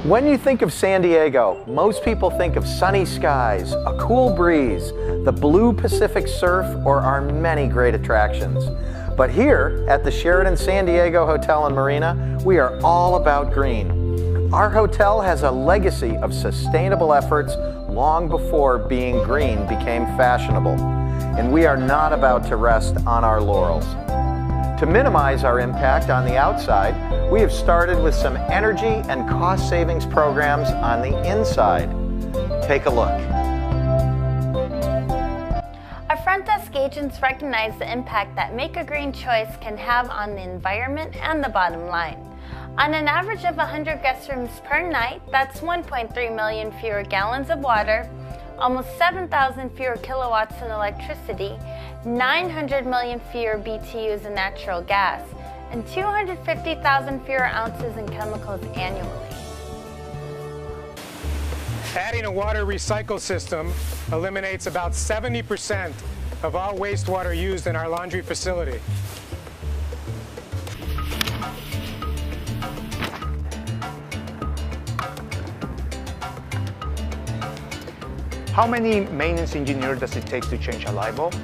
When you think of San Diego, most people think of sunny skies, a cool breeze, the blue Pacific surf, or our many great attractions. But here at the Sheraton San Diego Hotel and Marina, we are all about green. Our hotel has a legacy of sustainable efforts long before being green became fashionable. And we are not about to rest on our laurels. To minimize our impact on the outside, we have started with some energy and cost savings programs on the inside. Take a look. Our front desk agents recognize the impact that Make a Green Choice can have on the environment and the bottom line. On an average of 100 guest rooms per night, that's 1.3 million fewer gallons of water, almost 7,000 fewer kilowatts in electricity, 900 million fewer BTUs in natural gas, and 250,000 fewer ounces in chemicals annually. Adding a water recycle system eliminates about 70% of all wastewater used in our laundry facility. How many maintenance engineers does it take to change a light bulb?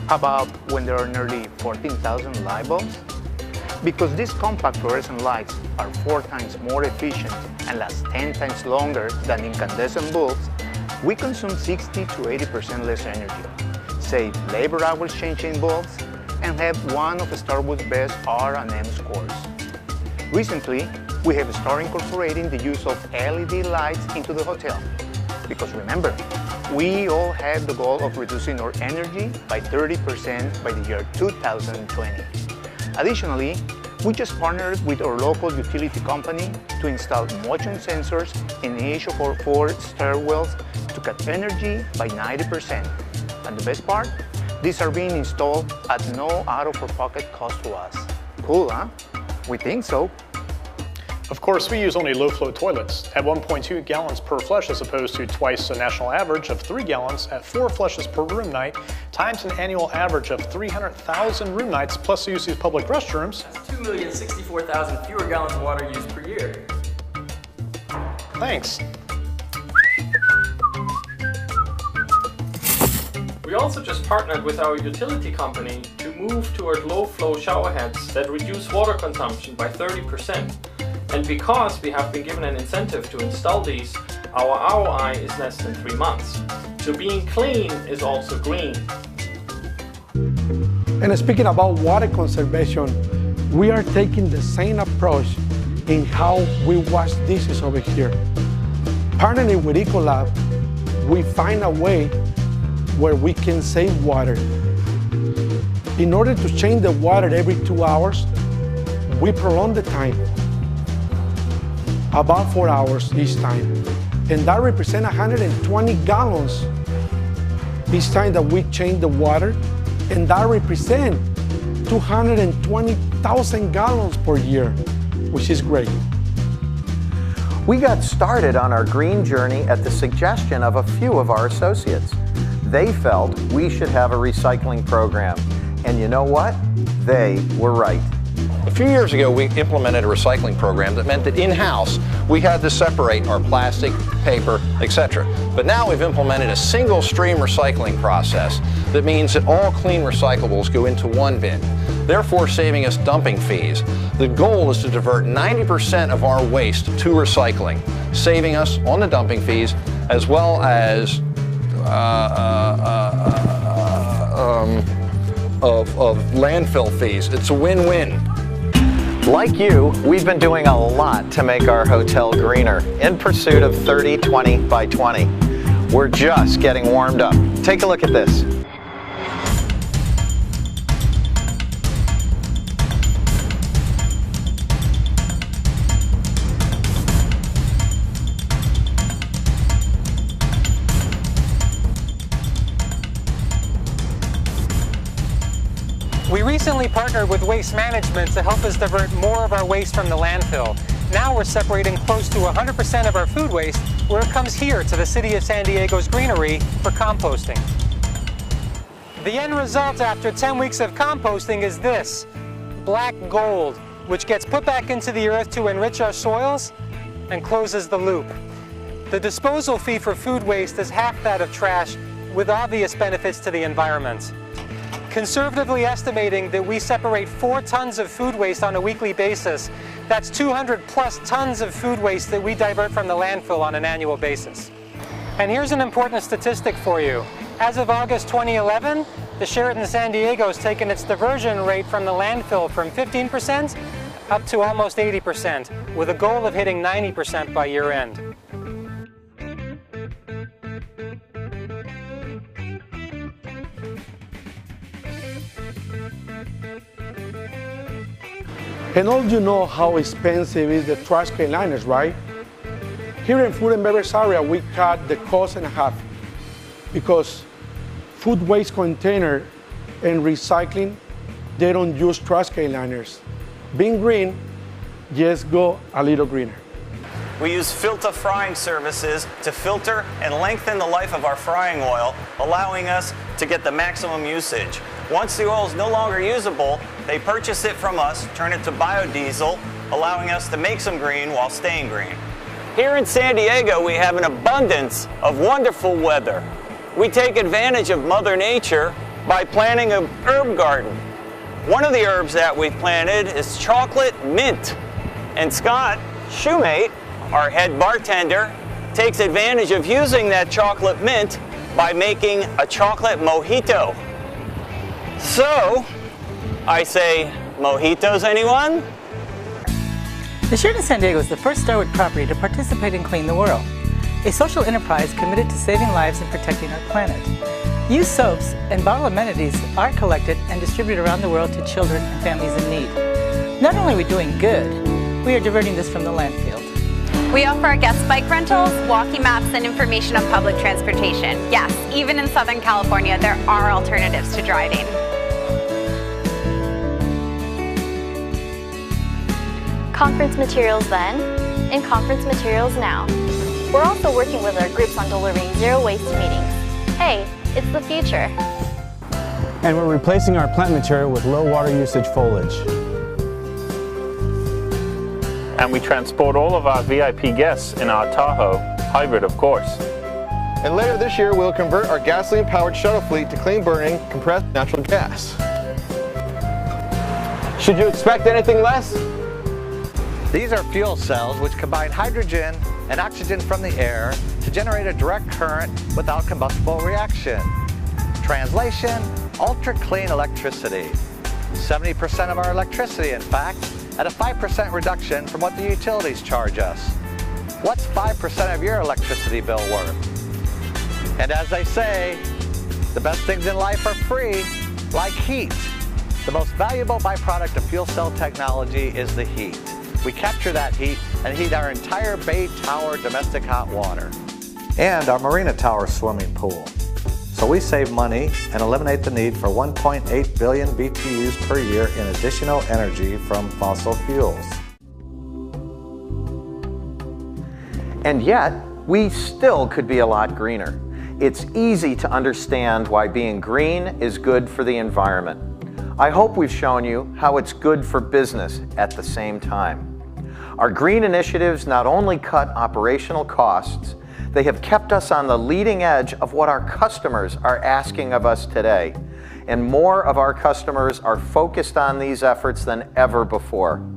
How about when there are nearly 14,000 light bulbs? Because these compact fluorescent lights are 4 times more efficient and last 10 times longer than incandescent bulbs, we consume 60 to 80% less energy, save labor hours changing bulbs, and have one of Starbucks' best R&M scores. Recently, we have started incorporating the use of LED lights into the hotel. Because remember, we all have the goal of reducing our energy by 30% by the year 2020. Additionally, we just partnered with our local utility company to install motion sensors in each of our 4 stairwells to cut energy by 90%. And the best part? These are being installed at no out-of-pocket cost to us. Cool, huh? We think so. Of course, we use only low-flow toilets at 1.2 gallons per flush as opposed to twice the national average of 3 gallons at 4 flushes per room night, times an annual average of 300,000 room nights plus the use of public restrooms. That's 2,064,000 fewer gallons of water used per year. Thanks. We also just partnered with our utility company to move toward low-flow shower heads that reduce water consumption by 30%. And because we have been given an incentive to install these, our ROI is less than 3 months. So being clean is also green. And speaking about water conservation, we are taking the same approach in how we wash dishes over here. Partnering with Ecolab, we find a way where we can save water. In order to change the water every 2 hours, we prolong the time. About 4 hours each time. And that represents 120 gallons each time that we change the water. And that represents 220,000 gallons per year, which is great. We got started on our green journey at the suggestion of a few of our associates. They felt we should have a recycling program. And you know what? They were right. A few years ago, we implemented a recycling program that meant that in-house, we had to separate our plastic, paper, etc. But now we've implemented a single stream recycling process that means that all clean recyclables go into one bin, therefore saving us dumping fees. The goal is to divert 90% of our waste to recycling, saving us on the dumping fees as well as of landfill fees. It's a win-win. Like you, we've been doing a lot to make our hotel greener in pursuit of 30, 20 by 20. We're just getting warmed up. Take a look at this. We recently partnered with Waste Management to help us divert more of our waste from the landfill. Now we're separating close to 100% of our food waste where it comes here to the City of San Diego's greenery for composting. The end result after 10 weeks of composting is this, black gold, which gets put back into the earth to enrich our soils and closes the loop. The disposal fee for food waste is half that of trash, with obvious benefits to the environment. Conservatively estimating that we separate 4 tons of food waste on a weekly basis, that's 200 plus tons of food waste that we divert from the landfill on an annual basis. And here's an important statistic for you. As of August 2011, the Sheraton San Diego has taken its diversion rate from the landfill from 15% up to almost 80%, with a goal of hitting 90% by year end. And all you know how expensive is the trash can liners, right? Here in food and beverage area, we cut the cost in half because food waste container and recycling, they don't use trash can liners. Being green, just go a little greener. We use filter frying services to filter and lengthen the life of our frying oil, allowing us to get the maximum usage. Once the oil is no longer usable, they purchase it from us, turn it to biodiesel, allowing us to make some green while staying green. Here in San Diego, we have an abundance of wonderful weather. We take advantage of Mother Nature by planting an herb garden. One of the herbs that we've planted is chocolate mint. And Scott, shoemate, our head bartender, takes advantage of using that chocolate mint by making a chocolate mojito. So, I say, mojitos, anyone? The Sheraton San Diego is the first Starwood property to participate in Clean the World, a social enterprise committed to saving lives and protecting our planet. Used soaps and bottle amenities are collected and distributed around the world to children and families in need. Not only are we doing good, we are diverting this from the landfill. We offer our guests bike rentals, walking maps, and information on public transportation. Yes, even in Southern California, there are alternatives to driving. Conference materials then, and conference materials now. We're also working with our groups on delivering zero waste meetings. Hey, it's the future. And we're replacing our plant material with low water usage foliage. And we transport all of our VIP guests in our Tahoe, hybrid of course. And later this year, we'll convert our gasoline-powered shuttle fleet to clean-burning compressed natural gas. Should you expect anything less? These are fuel cells which combine hydrogen and oxygen from the air to generate a direct current without combustible reaction. Translation, ultra-clean electricity. 70% of our electricity, in fact, at a 5% reduction from what the utilities charge us. What's 5% of your electricity bill worth? And as they say, the best things in life are free, like heat. The most valuable byproduct of fuel cell technology is the heat. We capture that heat and heat our entire Bay Tower domestic hot water. And our Marina Tower swimming pool. So we save money and eliminate the need for 1.8 billion BTUs per year in additional energy from fossil fuels. And yet, we still could be a lot greener. It's easy to understand why being green is good for the environment. I hope we've shown you how it's good for business at the same time. Our green initiatives not only cut operational costs, they have kept us on the leading edge of what our customers are asking of us today. And more of our customers are focused on these efforts than ever before.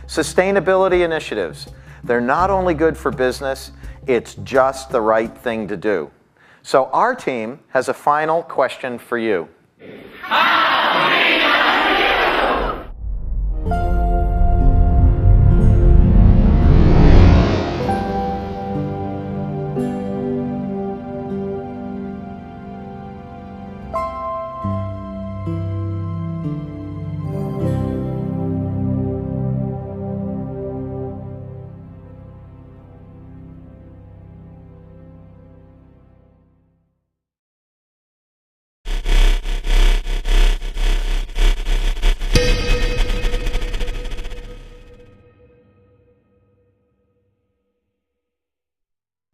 Sustainability initiatives, they're not only good for business, it's just the right thing to do. So our team has a final question for you.